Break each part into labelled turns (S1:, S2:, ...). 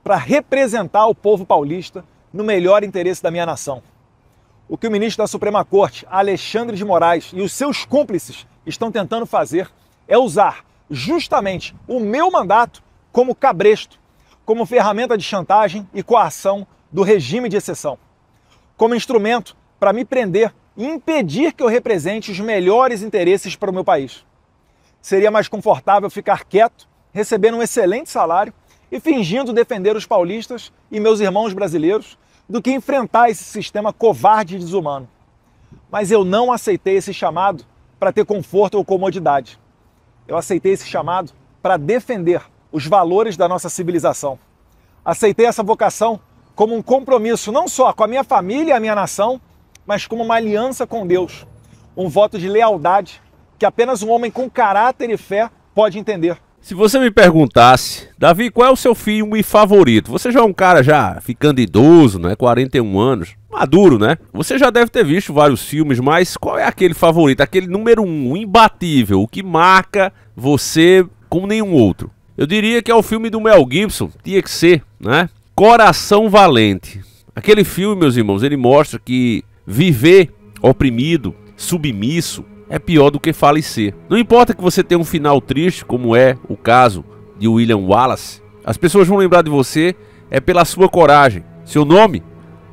S1: para representar o povo paulista no melhor interesse da minha nação. O que o ministro da Suprema Corte, Alexandre de Moraes, e os seus cúmplices estão tentando fazer é usar justamente o meu mandato como cabresto, como ferramenta de chantagem e coação do regime de exceção, como instrumento para me prender e impedir que eu represente os melhores interesses para o meu país. Seria mais confortável ficar quieto, recebendo um excelente salário e fingindo defender os paulistas e meus irmãos brasileiros do que enfrentar esse sistema covarde e desumano. Mas eu não aceitei esse chamado para ter conforto ou comodidade. Eu aceitei esse chamado para defender os valores da nossa civilização. Aceitei essa vocação como um compromisso não só com a minha família e a minha nação, mas como uma aliança com Deus, um voto de lealdade que apenas um homem com caráter e fé pode entender.
S2: Se você me perguntasse, Davi, qual é o seu filme favorito? Você já é um cara já ficando idoso, né? 41 anos, maduro, né? Você já deve ter visto vários filmes, mas qual é aquele favorito? Aquele número 1, o imbatível, o que marca você como nenhum outro? Eu diria que é o filme do Mel Gibson, tinha que ser, né? Coração Valente. Aquele filme, meus irmãos, ele mostra que viver oprimido, submisso, é pior do que falecer. Não importa que você tenha um final triste, como é o caso de William Wallace, as pessoas vão lembrar de você pela sua coragem. Seu nome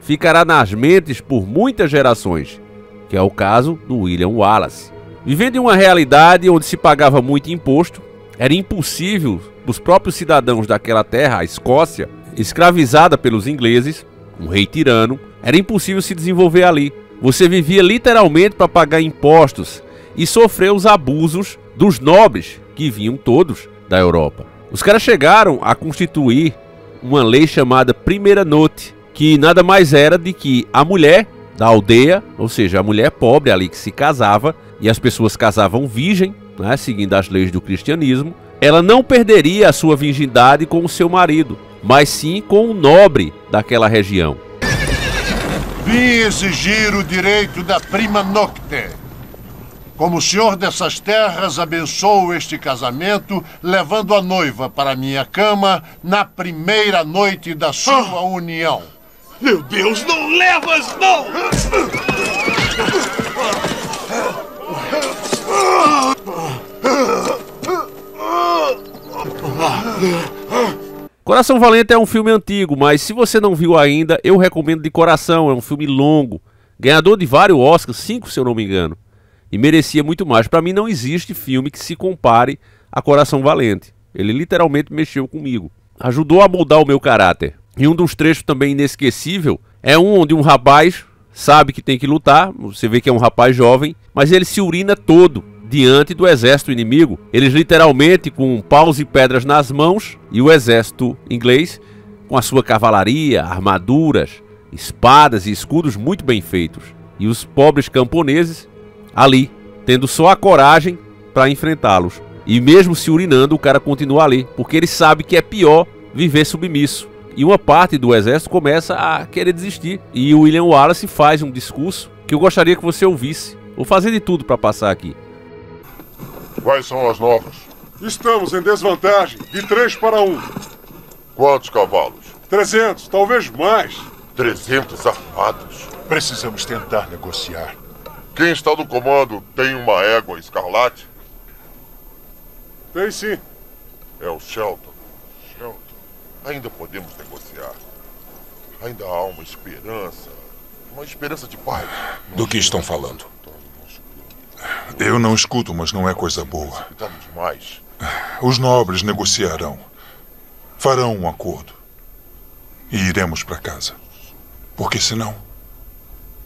S2: ficará nas mentes por muitas gerações, que é o caso do William Wallace. Vivendo em uma realidade onde se pagava muito imposto, era impossível os próprios cidadãos daquela terra, a Escócia, escravizada pelos ingleses, um rei tirano, era impossível se desenvolver ali. Você vivia literalmente para pagar impostos e sofrer os abusos dos nobres que vinham todos da Europa. Os caras chegaram a constituir uma lei chamada Primeira Note, que nada mais era de que a mulher da aldeia, ou seja, a mulher pobre ali que se casava, e as pessoas casavam virgem, né, seguindo as leis do cristianismo, ela não perderia a sua virgindade com o seu marido, mas sim com o nobre daquela região.
S3: Vim exigir o direito da prima nocte. Como o senhor dessas terras, abençoo este casamento, levando a noiva para minha cama na primeira noite da sua união.
S4: Meu Deus, não levas, não!
S2: Coração Valente é um filme antigo, mas se você não viu ainda, eu recomendo de coração. É um filme longo, ganhador de vários Oscars, 5 se eu não me engano, e merecia muito mais. Para mim não existe filme que se compare a Coração Valente. Ele literalmente mexeu comigo, ajudou a moldar o meu caráter. E um dos trechos também inesquecível é um onde um rapaz sabe que tem que lutar, você vê que é um rapaz jovem, mas ele se urina todo diante do exército inimigo. Eles literalmente com paus e pedras nas mãos, e o exército inglês com a sua cavalaria, armaduras, espadas e escudos muito bem feitos. E os pobres camponeses ali, tendo só a coragem para enfrentá-los. E mesmo se urinando, o cara continua ali, porque ele sabe que é pior viver submisso. E uma parte do exército começa a querer desistir. E o William Wallace faz um discurso que eu gostaria que você ouvisse. Vou fazer de tudo para passar aqui.
S5: Quais são as novas?
S6: Estamos em desvantagem, de 3 para 1.
S5: Quantos cavalos?
S6: 300, talvez mais.
S5: 300 armados?
S3: Precisamos tentar negociar.
S5: Quem está no comando tem uma égua escarlate?
S6: Tem sim.
S5: É o Shelton. Shelton, ainda podemos negociar. Ainda há uma esperança de paz.
S4: Do que estão falando?
S6: Eu não escuto, mas não é coisa boa.
S5: Demais.
S6: Os nobres negociarão. Farão um acordo. E iremos para casa. Porque senão,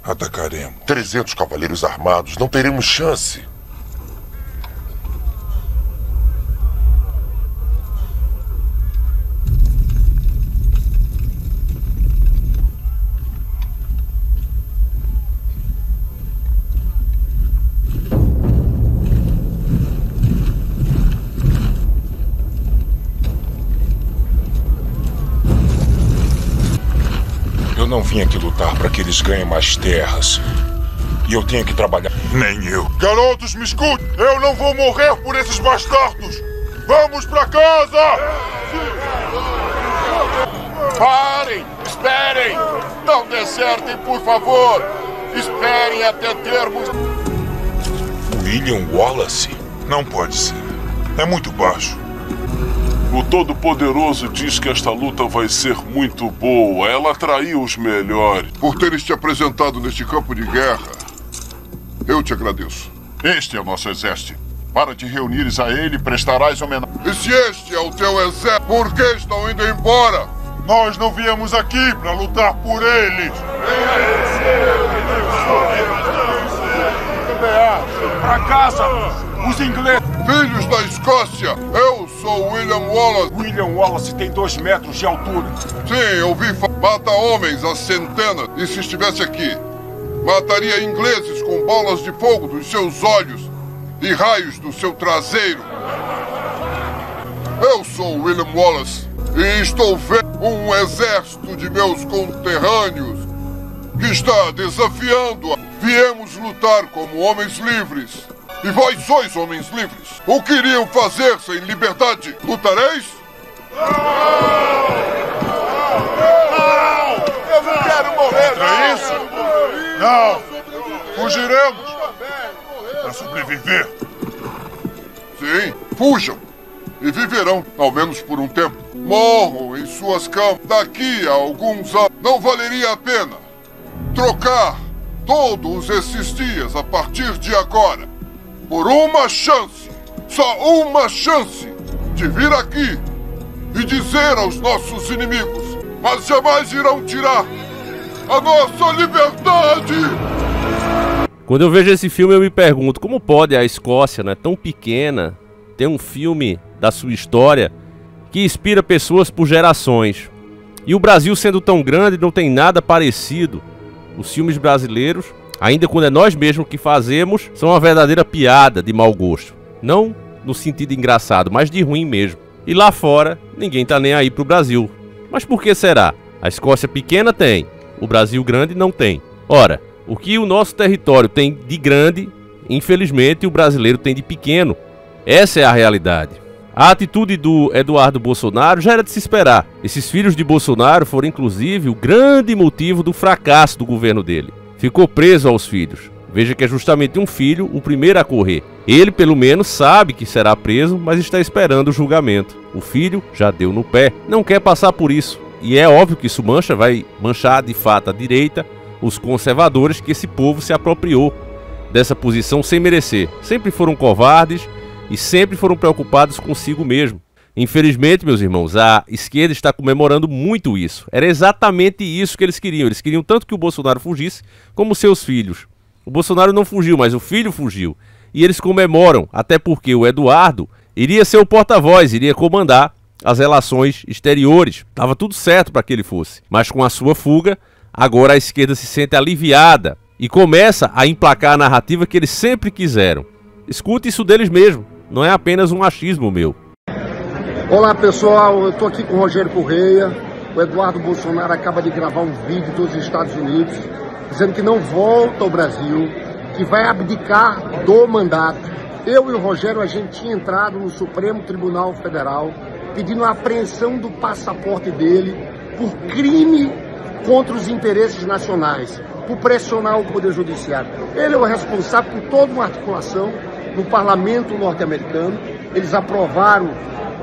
S6: atacaremos.
S5: 300 cavaleiros armados, não teremos chance.
S4: Eu não vim aqui lutar para que eles ganhem mais terras. E eu tenho que trabalhar.
S6: Nem eu.
S5: Garotos, me escutem! Eu não vou morrer por esses bastardos! Vamos pra casa! Parem! Esperem! Não desertem, por favor! Esperem até termos...
S4: William Wallace?
S6: Não pode ser. É muito baixo.
S5: O Todo-Poderoso diz que esta luta vai ser muito boa. Ela atraiu os melhores.
S3: Por teres te apresentado neste campo de guerra, eu te agradeço.
S5: Este é o nosso exército. Para te reunires a ele, prestarás homenagem.
S3: E se este é o teu exército, por que estão indo embora?
S5: Nós não viemos aqui para lutar por eles. Para casa, os ingleses.
S3: Filhos da Escócia, eu sou William Wallace.
S5: William Wallace tem 2 metros de altura.
S3: Sim, eu vi mata homens a centenas. E se estivesse aqui, mataria ingleses com bolas de fogo dos seus olhos e raios do seu traseiro. Eu sou William Wallace e estou vendo um exército de meus conterrâneos que está desafiando. Viemos lutar como homens livres. E vós sois homens livres. O que iriam fazer sem liberdade? Lutareis?
S5: Não! Eu não quero morrer! Contra isso? Não! Fugiremos! Para sobreviver!
S3: Sim, fujam! E viverão, ao menos por um tempo. Morram em suas camas. Daqui a alguns anos, não valeria a pena trocar todos esses dias a partir de agora por uma chance, só uma chance, de vir aqui e dizer aos nossos inimigos: mas jamais irão tirar a nossa liberdade!
S2: Quando eu vejo esse filme eu me pergunto, como pode a Escócia, né, tão pequena, ter um filme da sua história que inspira pessoas por gerações? E o Brasil, sendo tão grande, não tem nada parecido. Os filmes brasileiros, ainda quando é nós mesmos que fazemos, são uma verdadeira piada de mau gosto. Não no sentido engraçado, mas de ruim mesmo. E lá fora, ninguém tá nem aí pro Brasil. Mas por que será? A Escócia pequena tem, o Brasil grande não tem. Ora, o que o nosso território tem de grande, infelizmente o brasileiro tem de pequeno. Essa é a realidade. A atitude do Eduardo Bolsonaro já era de se esperar. Esses filhos de Bolsonaro foram inclusive o grande motivo do fracasso do governo dele. Ficou preso aos filhos. Veja que é justamente um filho o primeiro a correr. Ele, pelo menos, sabe que será preso, mas está esperando o julgamento. O filho já deu no pé. Não quer passar por isso. E é óbvio que isso vai manchar de fato a direita, os conservadores, que esse povo se apropriou dessa posição sem merecer. Sempre foram covardes e sempre foram preocupados consigo mesmo. Infelizmente, meus irmãos, a esquerda está comemorando muito isso. Era exatamente isso que eles queriam. Eles queriam tanto que o Bolsonaro fugisse, como seus filhos. O Bolsonaro não fugiu, mas o filho fugiu. E eles comemoram, até porque o Eduardo iria ser o porta-voz, iria comandar as relações exteriores. Estava tudo certo para que ele fosse. Mas com a sua fuga, agora a esquerda se sente aliviada e começa a emplacar a narrativa que eles sempre quiseram. Escute isso deles mesmo, não é apenas um achismo meu.
S7: Olá pessoal, eu estou aqui com o Rogério Correia. O Eduardo Bolsonaro acaba de gravar um vídeo dos Estados Unidos dizendo que não volta ao Brasil, que vai abdicar do mandato. Eu e o Rogério, a gente tinha entrado no Supremo Tribunal Federal pedindo a apreensão do passaporte dele por crime contra os interesses nacionais, por pressionar o Poder Judiciário. Ele é o responsável por toda uma articulação no Parlamento norte-americano. Eles aprovaram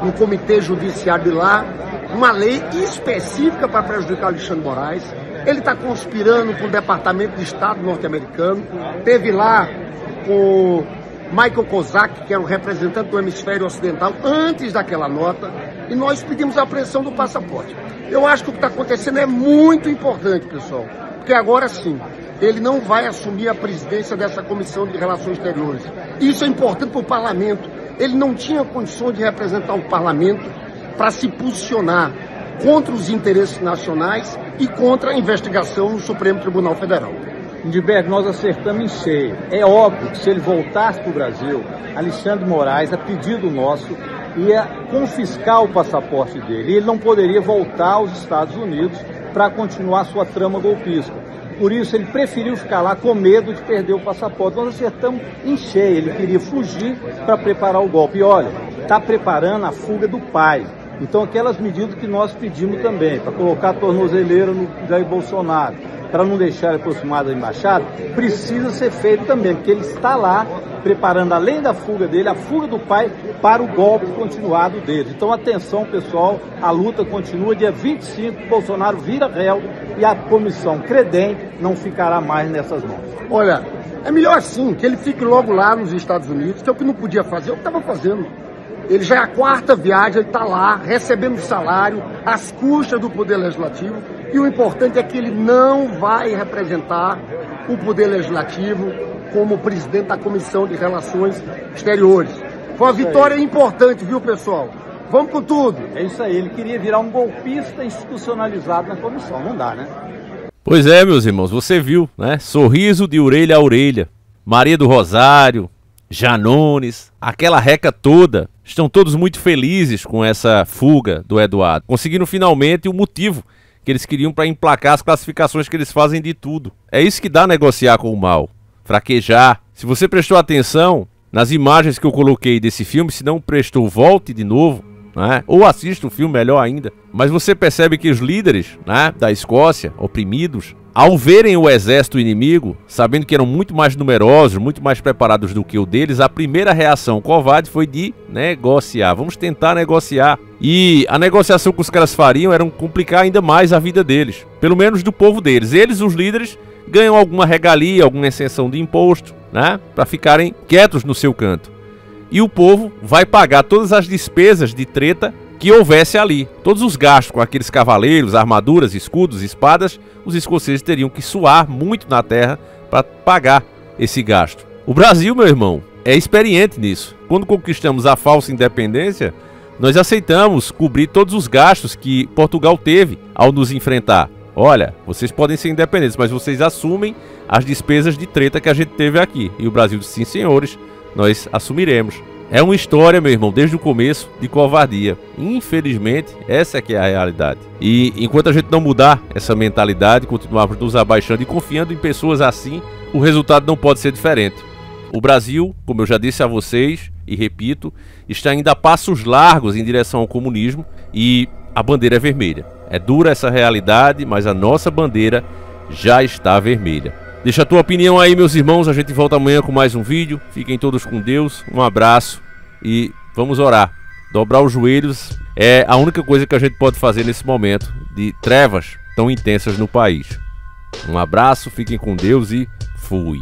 S7: no Comitê Judiciário de lá uma lei específica para prejudicar Alexandre de Moraes. Ele está conspirando com o Departamento de Estado norte-americano. Teve lá o Michael Kozak, que era o representante do hemisfério ocidental, antes daquela nota, e nós pedimos a apreensão do passaporte. Eu acho que o que está acontecendo é muito importante, pessoal, porque agora sim, ele não vai assumir a presidência dessa Comissão de Relações Exteriores. Isso é importante para o parlamento. Ele não tinha condições de representar o parlamento para se posicionar contra os interesses nacionais e contra a investigação no Supremo Tribunal Federal.
S8: Lindbergh, nós acertamos em cheio. É óbvio que se ele voltasse para o Brasil, Alexandre de Moraes, a pedido nosso, ia confiscar o passaporte dele. E ele não poderia voltar aos Estados Unidos para continuar sua trama golpista. Por isso, ele preferiu ficar lá com medo de perder o passaporte. Nós acertamos em cheio. Ele queria fugir para preparar o golpe. E olha, está preparando a fuga do pai. Então aquelas medidas que nós pedimos também, para colocar a tornozeleira no Jair Bolsonaro, para não deixar ele aproximado da embaixada, precisa ser feito também, porque ele está lá preparando, além da fuga dele, a fuga do pai para o golpe continuado dele. Então atenção, pessoal, a luta continua. Dia 25, Bolsonaro vira réu e a comissão Credem não ficará mais nessas mãos.
S7: Olha, é melhor sim que ele fique logo lá nos Estados Unidos, que é o que não podia fazer, é o que estava fazendo. Ele já é a 4ª viagem, ele está lá, recebendo salário, às custas do Poder Legislativo, e o importante é que ele não vai representar o Poder Legislativo como presidente da Comissão de Relações Exteriores. Foi uma vitória importante, viu, pessoal? Vamos com tudo!
S8: É isso aí, ele queria virar um golpista institucionalizado na comissão, não dá, né?
S2: Pois é, meus irmãos, você viu, né? Sorriso de orelha a orelha. Maria do Rosário, Janones, aquela reca toda, estão todos muito felizes com essa fuga do Eduardo. Conseguiram finalmente o motivo que eles queriam para emplacar as classificações que eles fazem de tudo. É isso que dá negociar com o mal, fraquejar. Se você prestou atenção nas imagens que eu coloquei desse filme, se não prestou, volte de novo, né? Ou assista o filme, melhor ainda. Mas você percebe que os líderes, né, da Escócia, oprimidos, ao verem o exército inimigo, sabendo que eram muito mais numerosos, muito mais preparados do que o deles, a primeira reação covarde foi de negociar. Vamos tentar negociar. E a negociação que os caras fariam era complicar ainda mais a vida deles, pelo menos do povo deles. Eles, os líderes, ganham alguma regalia, alguma isenção de imposto, né, para ficarem quietos no seu canto. E o povo vai pagar todas as despesas de treta que houvesse ali. Todos os gastos com aqueles cavaleiros, armaduras, escudos, espadas, os escoceses teriam que suar muito na terra para pagar esse gasto. O Brasil, meu irmão, é experiente nisso. Quando conquistamos a falsa independência, nós aceitamos cobrir todos os gastos que Portugal teve ao nos enfrentar. Olha, vocês podem ser independentes, mas vocês assumem as despesas de treta que a gente teve aqui. E o Brasil disse, sim, senhores, nós assumiremos. É uma história, meu irmão, desde o começo, de covardia. Infelizmente, essa é que é a realidade. E enquanto a gente não mudar essa mentalidade, continuarmos nos abaixando e confiando em pessoas assim, o resultado não pode ser diferente. O Brasil, como eu já disse a vocês, e repito, está indo a passos largos em direção ao comunismo e a bandeira é vermelha. É dura essa realidade, mas a nossa bandeira já está vermelha. Deixa a tua opinião aí, meus irmãos. A gente volta amanhã com mais um vídeo. Fiquem todos com Deus. Um abraço e vamos orar. Dobrar os joelhos é a única coisa que a gente pode fazer nesse momento de trevas tão intensas no país. Um abraço, fiquem com Deus e fui.